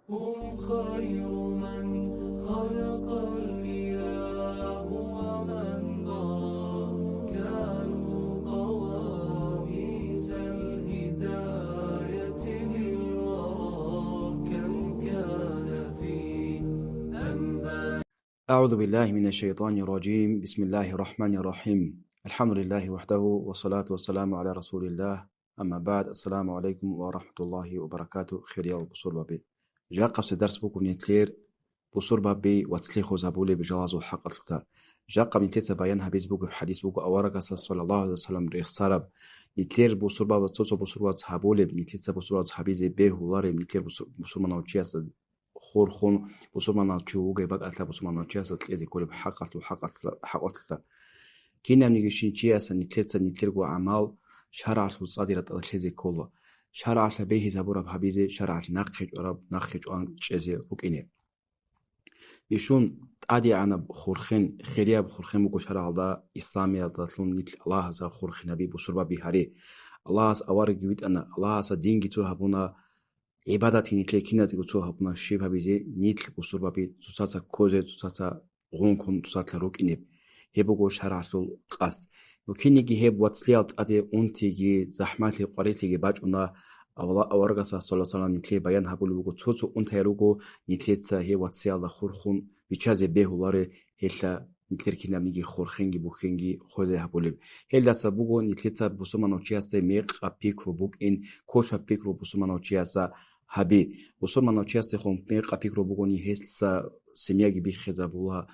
هم خير من خلق الإله ومن ضرى كانوا قواميس الهداية للورى كم كان في أنباء. أعوذ بالله من الشيطان الرجيم. بسم الله الرحمن الرحيم. الحمد لله وحده والصلاة والسلام على رسول الله. أما بعد. السلام عليكم ورحمة الله وبركاته. خير يا بصور بابي جاء قبل درس بوكو نتلير بصور بابي واتسليخو زابولي بجواز وحق الخطأ جاء قبل نتلير بيانها بيسبوك بحديث بوكو أورق صلى الله عليه وسلم ريخ صارب نتلير بصور بابا توتو بصور واتسحابولي نتلير بصور واتسحابيزي بيه ولاري نتلير بصور مناوچياس خورخون بصور مناوچيوغي باق أتلا بصور مناوچياس تليزي كولي بحق أتلا كينا منيجيشينچياس نتلير بو عمال شرع الصادرة تليزي كولا شرع به زبور بحبيزي شرع ناقش عن شيء وكينه بيشون عادي أنا خورخين خيريا بخورخين بقول شرع الله إسلامي تطلون نيت الله ز خورخين نبي بسربة بهاري الله ز أوارق جبت أنا الله ز دين جتوه هبونا عبادتي نيت لكينا تجتوه هبونا شيء بحبيزي نيت بسربة بي تساتا كوزة تساتا غونكون تساتا روكينه هبقول شرع سول قاس وكينيجي هب واتسليات أدي أنتيجي زحمتي قريتيجي باجونا أورغا صلى الله عليه وسلم نتلي بيان هقول بقول توتو أنتيروجو نتليتسا هي واتسيال خورخون بيشازي بيهولاري هلا نتلي كنا ميجي خورخينجي بوخينجي خوزي هقول هلا سبوجو نتليتسا بوسما نوتشياسا ميق أبيكرو بوك إن كوشا بيكرو بوسما نوتشياسا هبي بوسما نوتشياسا خون ميق أبيكرو بوغوني هسا سمياجي بيخزا بولا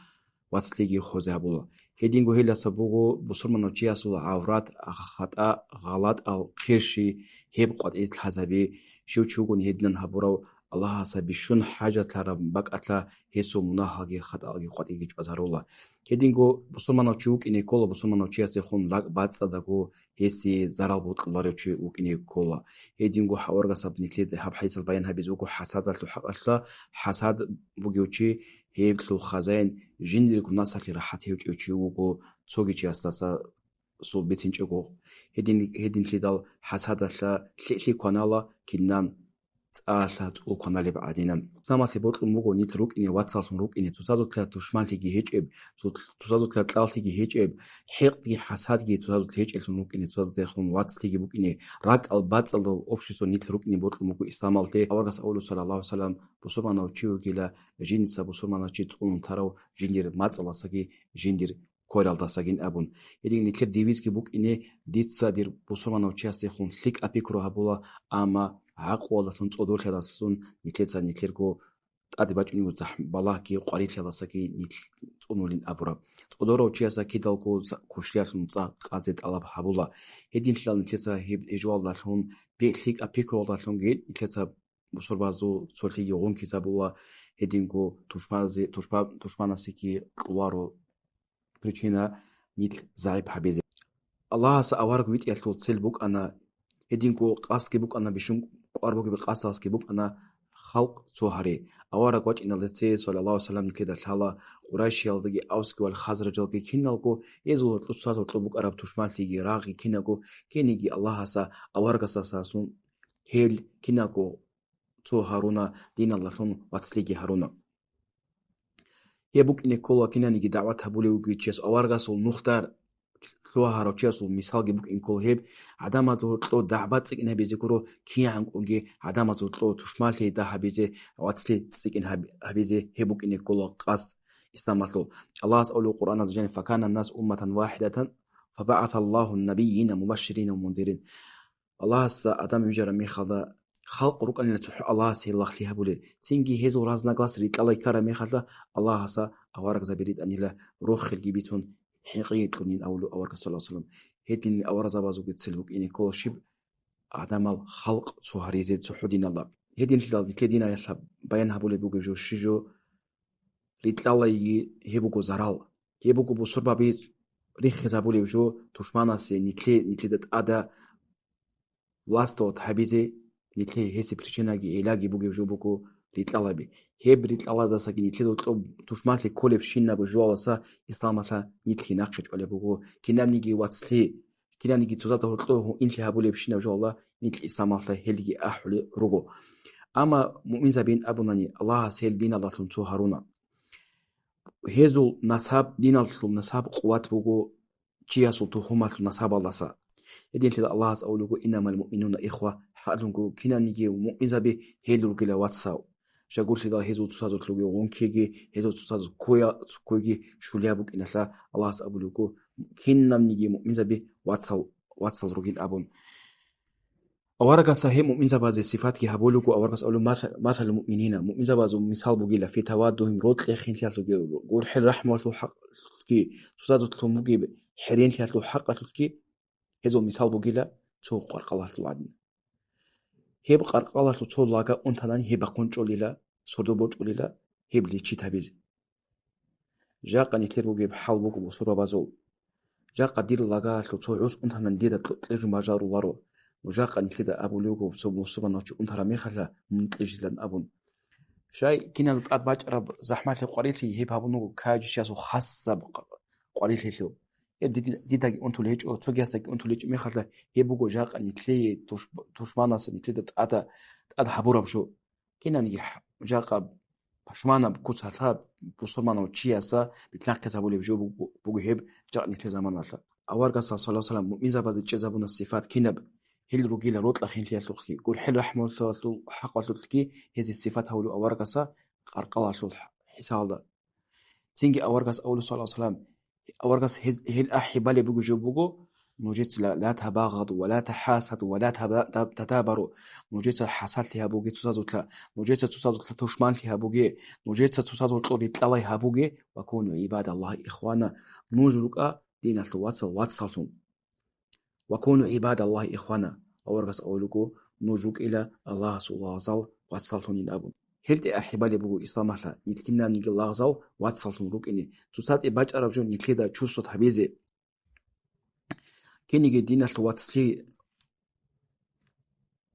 واتسليجي خوزي هقول هيدينغو هلا سبوغو بصور منوچياسو عورات خطأ غلط أو خيرشي هيب قد إيت الحزبي شو تشوغون هيدنن هبورو الله سبي شون حاجة ترى بق أتلا هيسو مناهاجي خطأ قد إيجي جزارولا هيدينغو بصور منوچيوك إني كولا بصور منوچياسي خون لاق بعد صدقو هيسي زرال بود قلاري تشوك إني كولا هيدينغو حورغا سب نتليد هب حيث البيان هبيزوكو حساد الحق أتلا حساد بوغيوچي هيبتلو خزين جندري كناسا راحت هيوچيوغو تسوغيچي استاسا سو بيتينچوغو هيدين ليدال حسادلا لي كونالا كينان تالا تو كونالي بعدينان ساماتي بوتلو موغو نيتروك اني واتساب روك اني توسادو تلا توشمالتيغي هيچيب توسادو تلا تلالتيغي هيچيب حيقتي حسادغي توسادو هيچيل روك اني توسادو تخون واتسليغي بوك اني راك الباتل اوبشيسو نيتروك اني بوتلو موغو استعمالتي اورغاس اولو صلى الله عليه وسلم بوسومانو چيوغيلا جينسا بوسومانو چي تقون تارو جيندير ماتسلاساغي جيندير كورالداساغين ابون يدين نيتر ديفيزكي بوك اني ديتسا دير بوسومانو چياستي خون ليك ابيكرو هابولا اما عقولتون صدور كداسون نيتلسا نيتلركو ادي باچوني زح بالاكي قري كداساكي نيتونولين ابورا صدورو چياسا كيدالكو كوشلياسون صا قازيت алаб هابولا يدين تلال نيتلسا هيب اجوالدالون بيليك ابيكرو دالون гей نيتلسا بوسوربازو سولتيغي غون كيتابула يدينكو тушманасики قوارو причина нит заиб хабизе الله سأوارق ويت يلتو تسيل بوك أنا هدينكو قاسكي بوك أنا بيشون قاربوك بقاسكي بوك أنا خلق سوهري أوارق وجه إن الله صلى الله عليه وسلم كده الحالة قريش يلدقي أوسكي والخزرج يلدقي كينالكو يزو تلصات وطلبوك أراب تشمال تيجي راغي كيناكو كينيجي الله سا أوارق ساسون هيل كيناكو تو هارونا دين الله ثم واتسليجي هارونا يبوك إن كل كنا نيجي دعوتها بولي وجيتشيس أوارغاس والنختار ثوها روتشيس ومثال جبوك إن كل هيب عدم زورتلو دعوات سك إنها بيزكرو كي عنكونجي عدم زورتلو تشمالتي ده هبيزي واتسلي سك إنها هبيزي هيبوك إن كل قاس استعملتو الله سأقول القرآن الجن فكان الناس أمة واحدة فبعث الله النبيين مبشرين ومنذرين الله سأدم يجرى ميخذا خلق روك أن تح الله سي الله خليها بولي تينجي هزو رازنا قاس ريت الله يكرم ميخذا الله سا أوارق زبيريد أن لا روح الجبيتون حقيقة أولو أورك صلى الله عليه وسلم هيتين أورز بازو بتسلوك إني كل شيء عدم الخلق سهريزيد سحودين الله هيتين لله كدينا يشاب بيان هبولي بوجو جو شجو ريت الله يجي هبوجو زرال هبوجو بسربا بيت ريخ زبولي جو تشمانا سي نتلي دت أدا لاستو تحبيزي نتلي هسي بريشيناجي علاجي بوجو جو بوكو ريت الله بي هبريت الله دا ساكي نتلي دو تشمات لي كولب شينا بجوا وسا اسلامتا نتلي ناقش ولا بوكو كينام نيجي واتسلي كينام نيجي تزاتا هو انتلي هابولي بشينا بجوا الله نتلي اسلامتا هلجي احولي روغو Ama mümin zabin abunani Allah sel din Allah'ın tu Haruna. Hezul nasab din Allah'ın nasab kuvvet bugu ciyasul tu humal nasab Allah'sa. Edin tida Allah'as avlugu innamal mu'minuna ikhwa halungu kinanigi mümin zabi helur gila watsaw. Şagul tida hezul tusazul tlugi wonkegi hezul tusazul koygi şulyabuk inasla Allah'as avlugu kinnamnigi mümin zabi watsaw rugin abun. أورقص هي مؤمن زباز صفات كي هبولك أورقص أولو مثل المؤمنين مؤمن زباز مثال بقيلة في توادهم رود لخين تياتلو قول حل رحمة حق كي تصادو تلومقي حرين تياتلو حق كي هذو مثال بقيلة تو قرقالة الوعدين هيب قرقالة تو لاغا أنتنان هيب أقون جوليلا سردو بوج جوليلا هيب ليشي تابيز جاقا نتير بقي بحال بقو بصورة بازول جاقا دير لاغا تو عوز أنتنان ديدا تلجو مجارو لارو وجاقا نتلدا أبو لوغو بصوب مصوبة نوشي أنترا ميخلا منتلجلن أبون شاي كينا لطقات باج رب زحمات قريتي هيب هابونو كاج شاسو خاصة قريتي لو ديداغي أنتو ليج أو توغياساك أنتو ليج ميخلا هيبوغو جاقا نتلي توشماناس نتلدا تقادا حبورا بشو كينا نجي جاقا باشمانا بكوتها بصومانا وشياسا بتلاقي كتابولي بجو بوغو هيب جاقا نتلي زماناتا أوارغا صلى الله عليه وسلم مؤمن زبازي جزابونا الصفات كينب هل رجيل روت لخين تياتلوخي قول حل رحمه الله حق وتلكي هذه الصفات هولو أورغسا قرقلاش حسالة تيجي أورغس أولو صلى الله عليه وسلم أورغس هل أحبالي بوجو جوبوجو نوجت لا تباغضوا ولا تحاسدوا ولا تتابروا نوجت حسالتها بوجي تسازوتلا نوجت تسازوتلا توشمانتها بوجي نوجت تسازوتلا لتلاي بوجي وكونوا عباد الله إخوانا نوجرك دين الواتسالتون وكونوا عباد الله إخوانا أورغس أولوكو نوجوك إلى الله سبحانه وتعالى واتسالتون أبو هل أحبالي بوجو إسلامها نتكلم نيجي الله زال واتسالتون روك إني تسات إباج أربجون نتكلم تشوسو تحبيزي كنيجي دين الواتسلي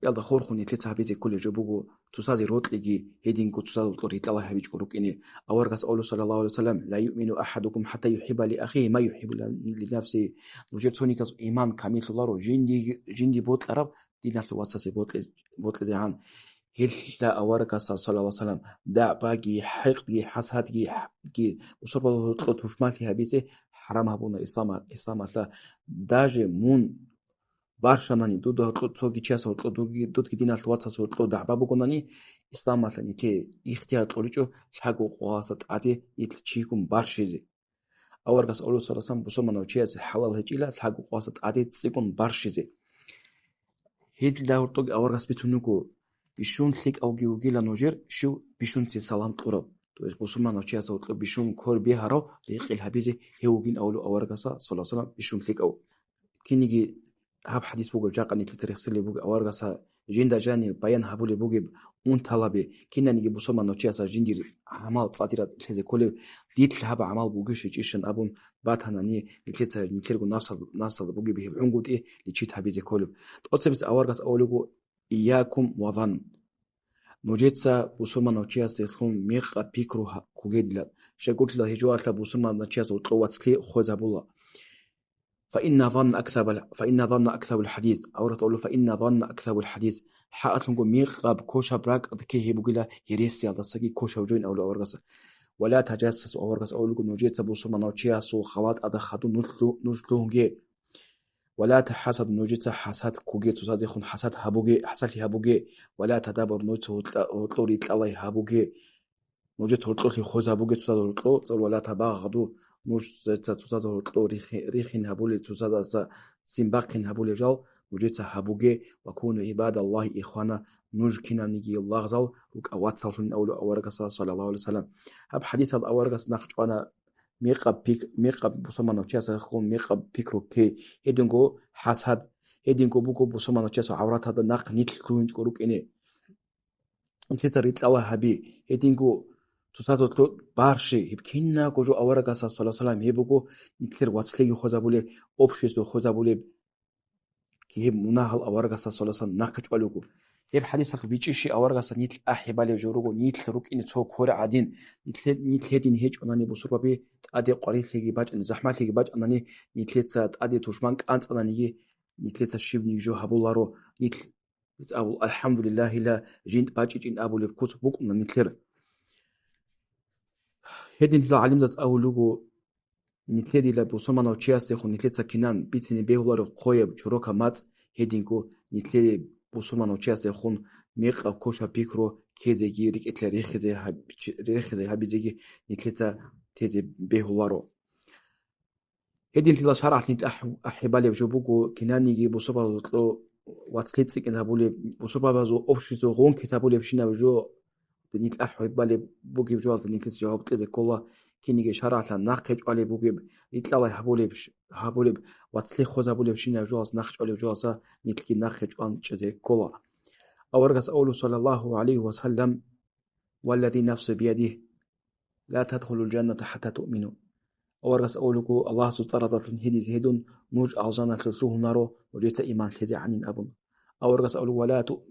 يلا خورخو نتكلم تحبيزي كل جبوجو تسات روت لجي هيدينكو تسات طريق الله حبيج كروك إني أورغس أولو صلى الله عليه وسلم لا يؤمن أحدكم حتى يحب لأخيه ما يحب لنفسه وجد سونيكاز إيمان كامل الله جندي بوت العرب دين الواتسلي بوت لديان هل لا أورغس صلى الله عليه وسلم دع باقي حقي حسادي وصربه توشمالتي حبيزي حرام هبونا إسلام الله داجي مون بارشاناني دودو توغي چاسو دودو دين الواتسلي دعبا بكوناني إسلام الله نيكي اختيار توليجو شاغو قواسات عادي يتلچيكم بارشيزي أورغس أولو صلى الله عليه وسلم بسومانو چياس حلال هجيلا شاغو قواسات عادي تسيكم بارشيزي هيد داور توغ أورغس بتونوكو بيشون ليك أوغي وغيلا نوجر شو بيشون تي سلام تورب تو بسومانو چياس أوتلو بيشون كور بيهارو ليقل حبيزي هيوغين أولو أورغس صلى الله عليه وسلم بيشون ليك أو كينيجي هاب حديث بوغ جاقا نيتل تاريخ سلي بوغ أورغس جيندا جاني بيان هابولي بوغي اون طلبي كينا نيجي بسومانو چياس جيندير عمال صادرات تلزي كل ديت هاب عمال بوغش جيشن أبون باتهناني نيتلغو نفسل بوغي بيهب عنقود إيه لچيت حبيزي كل تقصبت أورغس أولوغو إياكم وظن نوجيتسا بوسومانو چياس يخون ميقا بيكرو كوغيدلا شاقولت لا هجوالتا بوسومانو چياس وطلوات لي خوزابولا فإن ظن أكثر الحديث أورث أقول فإن ظن أكثر الحديث حقت لنقول ميقا بكوشا براك أذكي هيبوغيلا هيريسيا دساقي كوشا وجوين أولو أورغس ولا تجسس أورغس أولو نوجيتسا بوسومانو چياس وخوات أدخدو نجلوهنجي ولا تحسد نوجيتسا حسد كوغي تصادقون حسد هابوغي ولا تدابر نوجيتسا هطلوري تلالي هابوغي نوجيتسا هطلوري خوزابوغي تصادقون ولا تباغدو نوجيتسا تصادقون ريخين هابولي تصادقون سيمباقين هابولي جال نوجيتسا هابوغي وكونوا عباد الله إخوانا نوجكنا نيجي الله زال وك أواتسالون أولو أورغس صلى الله عليه وسلم هاب حديث هذا أورغس نخجوانا ميقا بوسومانو چياسا خون ميقا بيكرو كي هيدنغو حسد هيدنغو بوكو بوسومانو چياسا عورات هذا ناق نيتل كلونج كروك إني انتيتا ريتل الله هبي هيدنغو تساتو تلو بارشي هبكينا كوجو أورغس صلى الله عليه وسلم هيبوكو نيتلر واتسليغي خوزابولي أوبشيسو خوزابولي كي هب مناهل أورغس صلى الله عليه وسلم ناقج ألوكو هب حديث بيجيشي أورغس نيتل أحبالي جوروغو نيتل روك إني تو كور عادين نيتل هدين هيج أناني بسربا بي أدي قريت لغي باج أن زحمات لغي باج أناني نيتل أدي توشمانك أنت أناني نيتل شيب نيجو هبولارو نيتل абул алхамдулиллахила жинт бачичин абулев кус букна нитлер hedin hila alimzat awlugu nitledila busomano chiaste khu nitletsa kinan bitini behularo qoyeb churoka mat hedingu nitledi busomano chiaste khun meqa kosha pikro kezegi riketla rekhze habizegi nitletsa teze behularo hedin hila sharah nit ahibale jobugu kinanigi busobalo watlitsi kinabule busobazo opshizo gon kitabule shinajo nit ahibale bugi jwal nitlets jawab tlede kolla kinige sharahla naqej ale bugib itlaway habuleb watsli khozabuleb shina jwas naqj ale jwasa nitki naqej an chede kolla awargas awlu sallallahu alayhi wa sallam walladhi nafsi biyadihi la tadkhulul jannata hatta tu'minu awargas awluku allah subhanahu hidis hedun nuj azana tluhunaro wajita iman khezi anin abun awargas awlu wala tu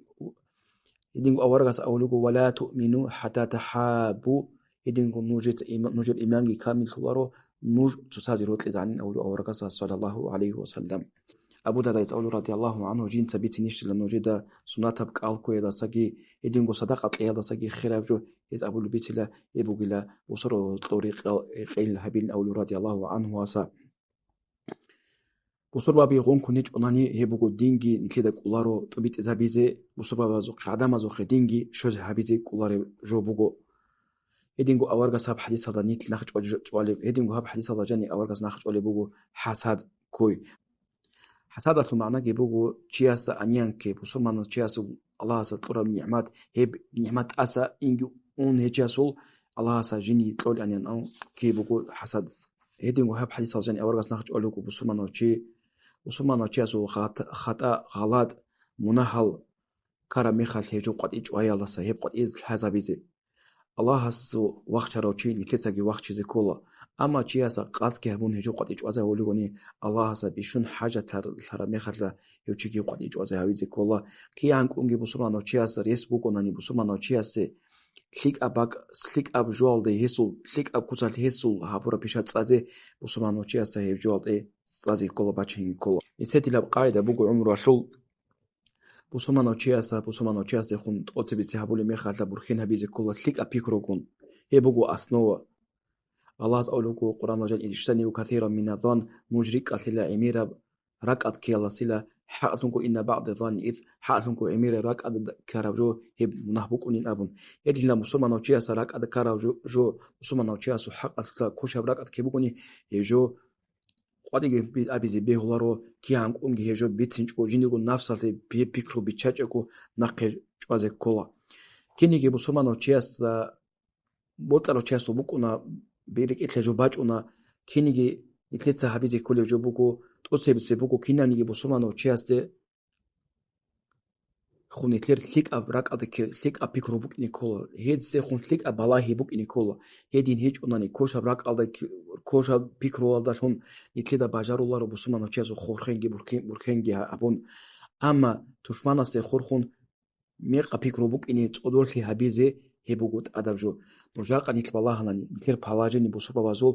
idingu awargas awluku wala tu'minu hatta tahabu idingu nujit imangi kamil suwaro nuj tusazi rotli anin awlu awargas sallallahu alayhi wa sallam Abu Darda awlu radiyallahu anhu jin sabiti nishla nujida sunatab qalku eda sagi idingu sadaqat eda sagi khirabju is abul bitila ibugila usro tariq qil habil awlu radiyallahu anhu asa busurba bi gon kunich onani hebugo dingi nitleda kularo tubit zabize busurba bazo qadama zo khidingi shoz habize kulare jobugo edingu awarga sab hadith hada nit nakhj wale edingu hab hadith hada jani awarga nakhj wale bugo hasad koy hasad aslu maana gebugo chiasa anyanke busumana chiasu Allah sa turam ni'mat heb ni'mat asa ingu on hejasul Allah sa jini tol anyan an kebugo hasad edingu hab hadith hada jani awarga nakhj wale bugo busumana chiasu khata ghalat munahal kara mikhal hejo qad ijwaya Allah sa heb qad iz hazabize Allah has waqcharochi nitletsagi waqchize kola ama chiasa qaske habun hejo qad ijwaza oligoni Allah has bishun haja tar mekhala yochigi qad ijwaza hawize kola kiyan kungi busumana chiasa resbu konani busumana chiase click up jolde hesul click up kusal hesul habura pishat tsaze busumana chiasa hejolde tsaze kola bachin kola isetila qaida bugu umru ashul busumano chiasa khun otsebitsi habule mekhala burkhin habize kolla click up pikrogun hebugu asnova Allah azawluku Quran wajal idishtani kathiran min adhan mujrik atila emira raqat kiyalasila ha'atunku inna ba'd dhan id ha'atunku emira raqat karavjo heb nahbukunin abun edilna musumano chiasa raqat karavjo musumano chiasu haqatla kushav raqat kebukuni hejo qadige abize behularo kiyan kungi hejo bitinchko jinigo nafsalte be pikro bichacheko naqe chwaze kola kinige musumano chiasa botaro chiasu bukuna berik etlejo bachuna kinige itletsa habize kolejo buko totsebse buko kinanige musumano chiaste khunitler click up raqat click up pikro bukini kola hedse khun click up balahi bukini kola hedin hech unani kosha raqalda kosha pikro alda hun itleda bajarularo busumano chiasu khorkhengi burkhengi abun ama tushmanaste khorkhun meqa pikro bukini tsodorli habize hebugut adabjo mujaqa nitbalahani nitler palajeni busubabazul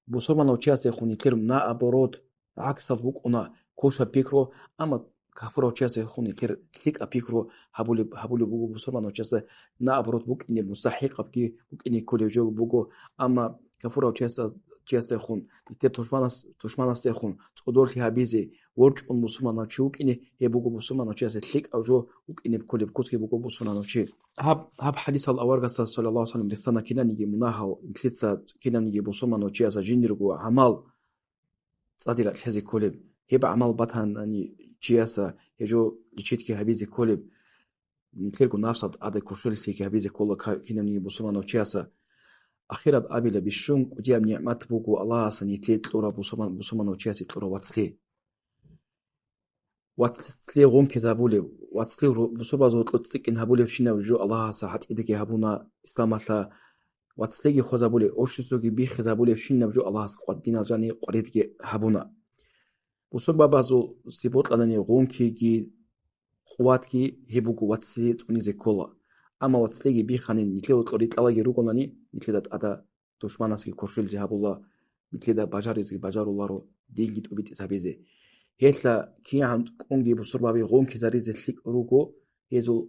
busumano chiaste khun nitler na aborot aksal bukuna kosha pikro ama kafuro chiase khuni click apikro habule bugu busumano chiase na abrot buk in mustahiq abki buk in kolejo bugu ama kafuro chiase khun ite tushmanas khun tsodor ki habize worch un busumano chuk in he bugu busumano chiase click awjo buk in koleb kuski bugu busumano chi hab hadith al awarga sallallahu alaihi wasallam dithana kinani munaha klitsa kinani busumano chiase jindirgo amal tsadira alhazi koleb heba amal batan ani chiasa hejo lichitki habize koleb nitlergo nafsat ade kurshulki habize kolla kinani busumano chiasa akhirat abila bishun qudiyam ni'mat bugu Allah sanitlet tlora busumano chiasi tlora watsli gon kitabule watsli busubazo tlotsin habule shina jo Allah sahat idike habuna islamata watsli khozabule oshisugi bi khizabule shina jo Allah qaddina jani qaridge habuna busubbabazo sibotlanani gonkiги quwatki hebugu watsi tunize kola ama watsigi bi khanin nitleo tlori tlawagi rugonani nitledat ada dushmanaski korshil jahabulla nitleda bajarularo dingi tubit sabize hetla kiyan kongi busubbabi gonki zarize lik rugo 해조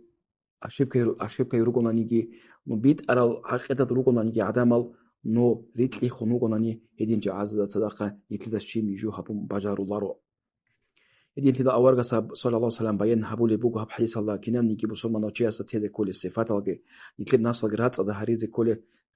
ошибка юргонаниги бит арал хақиқатат ругонаниги адамал но ритли хунугонани hedinci azza sadaqa yetlida shim ju habum bajarularo hedinti awarga sallallahu alaihi wasallam bayan habule bugu hab hadis Allah kinamniki musulman ochiasa teze kole sifatalge yitlir nafsal gratsa da harize kole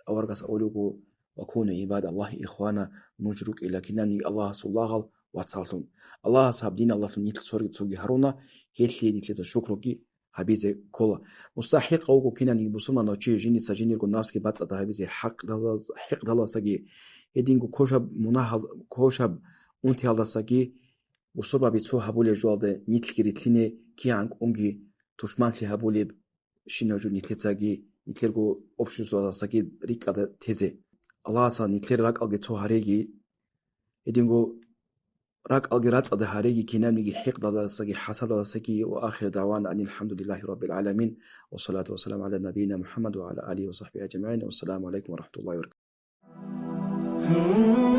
awarga olugo وكونوا عباد الله إخوانا نجرك إلى كناني الله سبحانه وتعالى الله سبحانه دين الله نيت سوري تسوي هرونا هيلي نيت شكركي حبيزه كولا مستحق أو كناني بسمة نوتشي جيني سجيني الناس كي بس حبيزه حق دللا سجي يدينكو كوشب مناهل كوشب أنت هذا سجي وصربا بيتسو هبولي جوالده نيت كريتلينه كيانك أنجي تشمان لي هبولي شنوجو نيت سجي نيتلرجو أوبشنز هذا سجي ريك هذا تيزه الله سان يتلرق ألقي تو هاريجي يدينغو راك ألقي رات أده هاريجي كنام نيجي حق ضد سجي حصل سجي وآخر دعوانا أن الحمد لله رب العالمين والصلاة والسلام على نبينا محمد وعلى آله وصحبه أجمعين والسلام عليكم ورحمة الله وبركاته.